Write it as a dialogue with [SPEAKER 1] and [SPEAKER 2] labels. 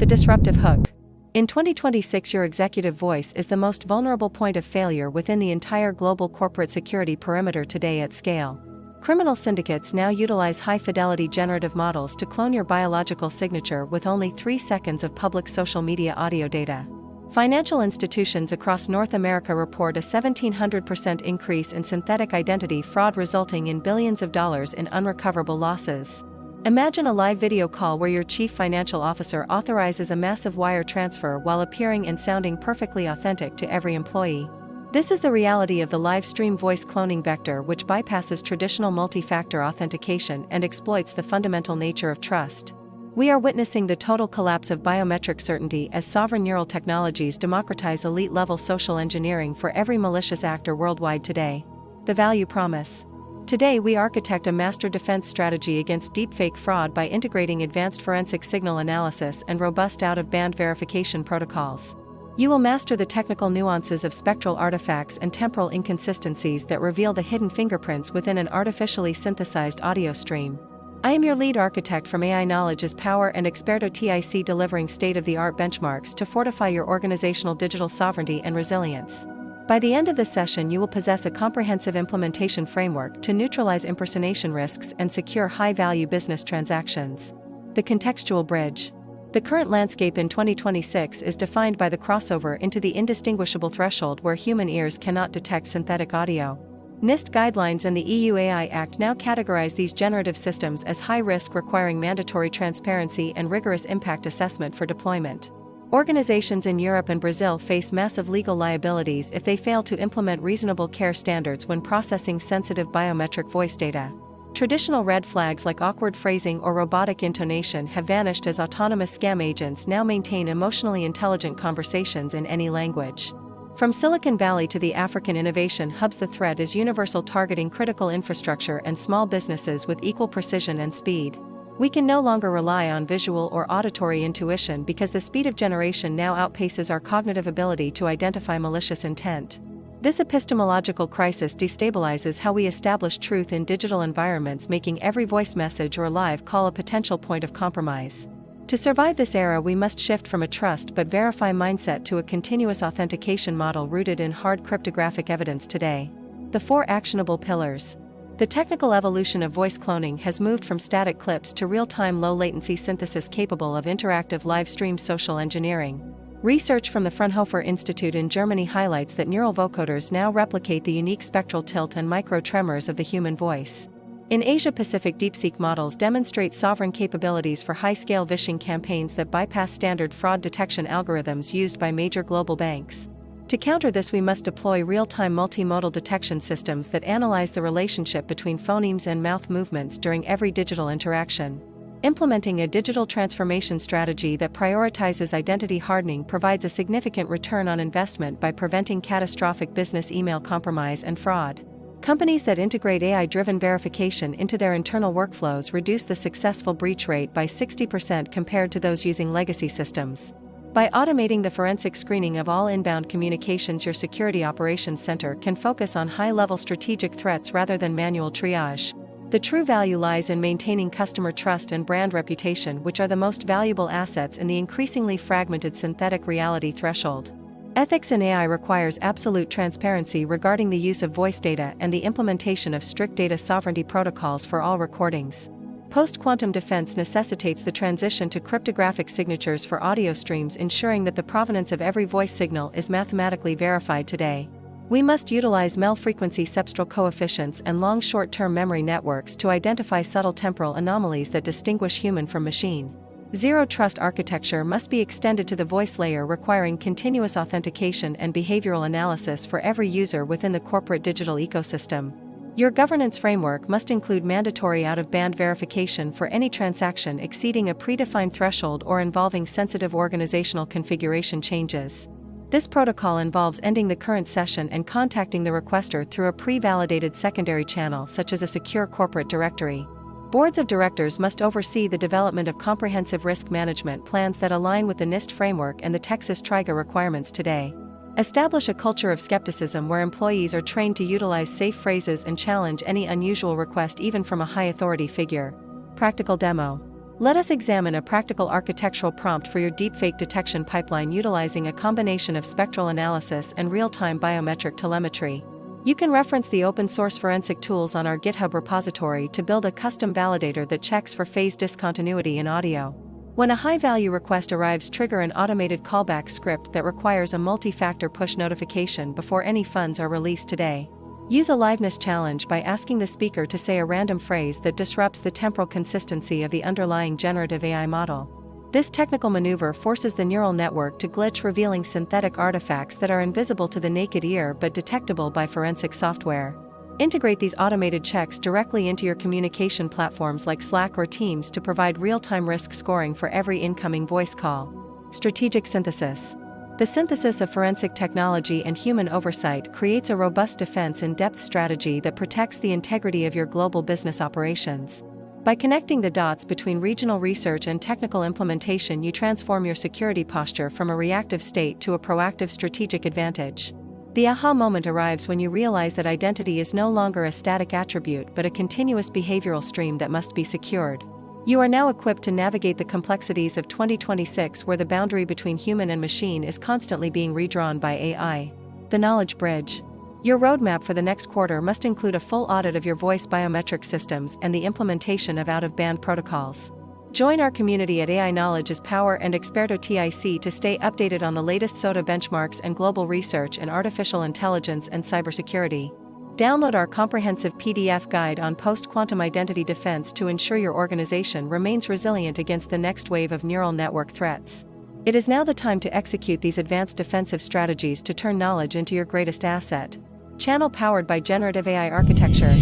[SPEAKER 1] The disruptive hook. In 2026, your executive voice is the most vulnerable point of failure within the entire global corporate security perimeter today at scale. Criminal syndicates now utilize high-fidelity generative models to clone your biological signature with only 3 seconds of public social media audio data. Financial institutions across North America report a 1,700% increase in synthetic identity fraud, resulting in billions of dollars in unrecoverable losses. Imagine a live video call where your chief financial officer authorizes a massive wire transfer while appearing and sounding perfectly authentic to every employee. This is the reality of the live stream voice cloning vector, which bypasses traditional multi-factor authentication and exploits the fundamental nature of trust. We are witnessing the total collapse of biometric certainty as sovereign neural technologies democratize elite-level social engineering for every malicious actor worldwide today. The value promise. Today we architect a master defense strategy against deepfake fraud by integrating advanced forensic signal analysis and robust out-of-band verification protocols. You will master the technical nuances of spectral artifacts and temporal inconsistencies that reveal the hidden fingerprints within an artificially synthesized audio stream. I am your lead architect from AI Knowledge is Power and Experto TIC, delivering state-of-the-art benchmarks to fortify your organizational digital sovereignty and resilience. By the end of this session, you will possess a comprehensive implementation framework to neutralize impersonation risks and secure high-value business transactions. The contextual bridge. The current landscape in 2026 is defined by the crossover into the indistinguishable threshold, where human ears cannot detect synthetic audio. NIST guidelines and the EU AI Act now categorize these generative systems as high risk, requiring mandatory transparency and rigorous impact assessment for deployment. Organizations in Europe and Brazil face massive legal liabilities if they fail to implement reasonable care standards when processing sensitive biometric voice data. Traditional red flags like awkward phrasing or robotic intonation have vanished as autonomous scam agents now maintain emotionally intelligent conversations in any language. From Silicon Valley to the African innovation hubs, the threat is universal, targeting critical infrastructure and small businesses with equal precision and speed. We can no longer rely on visual or auditory intuition because the speed of generation now outpaces our cognitive ability to identify malicious intent. This epistemological crisis destabilizes how we establish truth in digital environments, making every voice message or live call a potential point of compromise. To survive this era, we must shift from a trust but verify mindset to a continuous authentication model rooted in hard cryptographic evidence today. The 4 actionable pillars. The technical evolution of voice cloning has moved from static clips to real-time low-latency synthesis capable of interactive live-stream social engineering. Research from the Fraunhofer Institute in Germany highlights that neural vocoders now replicate the unique spectral tilt and micro-tremors of the human voice. In Asia-Pacific, DeepSeek models demonstrate sovereign capabilities for high-scale phishing campaigns that bypass standard fraud detection algorithms used by major global banks. To counter this, we must deploy real-time multimodal detection systems that analyze the relationship between phonemes and mouth movements during every digital interaction. Implementing a digital transformation strategy that prioritizes identity hardening provides a significant return on investment by preventing catastrophic business email compromise and fraud. Companies that integrate AI-driven verification into their internal workflows reduce the successful breach rate by 60% compared to those using legacy systems. By automating the forensic screening of all inbound communications, your security operations center can focus on high-level strategic threats rather than manual triage. The true value lies in maintaining customer trust and brand reputation, which are the most valuable assets in the increasingly fragmented synthetic reality threshold. Ethics in AI requires absolute transparency regarding the use of voice data and the implementation of strict data sovereignty protocols for all recordings. Post-quantum defense necessitates the transition to cryptographic signatures for audio streams, ensuring that the provenance of every voice signal is mathematically verified today. We must utilize mel-frequency substral coefficients and long short-term memory networks to identify subtle temporal anomalies that distinguish human from machine. Zero-trust architecture must be extended to the voice layer, requiring continuous authentication and behavioral analysis for every user within the corporate digital ecosystem. Your governance framework must include mandatory out-of-band verification for any transaction exceeding a predefined threshold or involving sensitive organizational configuration changes. This protocol involves ending the current session and contacting the requester through a pre-validated secondary channel, such as a secure corporate directory. Boards of directors must oversee the development of comprehensive risk management plans that align with the NIST framework and the Texas TRIGA requirements today. Establish a culture of skepticism where employees are trained to utilize safe phrases and challenge any unusual request, even from a high authority figure. Practical demo. Let us examine a practical architectural prompt for your deepfake detection pipeline utilizing a combination of spectral analysis and real-time biometric telemetry. You can reference the open-source forensic tools on our GitHub repository to build a custom validator that checks for phase discontinuity in audio. When a high-value request arrives, trigger an automated callback script that requires a multi-factor push notification before any funds are released today. Use a liveness challenge by asking the speaker to say a random phrase that disrupts the temporal consistency of the underlying generative AI model. This technical maneuver forces the neural network to glitch, revealing synthetic artifacts that are invisible to the naked ear but detectable by forensic software. Integrate these automated checks directly into your communication platforms like Slack or Teams to provide real-time risk scoring for every incoming voice call. Strategic synthesis. The synthesis of forensic technology and human oversight creates a robust defense-in-depth strategy that protects the integrity of your global business operations. By connecting the dots between regional research and technical implementation, you transform your security posture from a reactive state to a proactive strategic advantage. The aha moment arrives when you realize that identity is no longer a static attribute but a continuous behavioral stream that must be secured. You are now equipped to navigate the complexities of 2026, where the boundary between human and machine is constantly being redrawn by AI. The knowledge bridge. Your roadmap for the next quarter must include a full audit of your voice biometric systems and the implementation of out-of-band protocols. Join our community at AI Knowledge is Power and Experto TIC to stay updated on the latest SOTA benchmarks and global research in artificial intelligence and cybersecurity. Download our comprehensive PDF guide on post-quantum identity defense to ensure your organization remains resilient against the next wave of neural network threats. It is now the time to execute these advanced defensive strategies to turn knowledge into your greatest asset. Channel powered by generative AI architecture.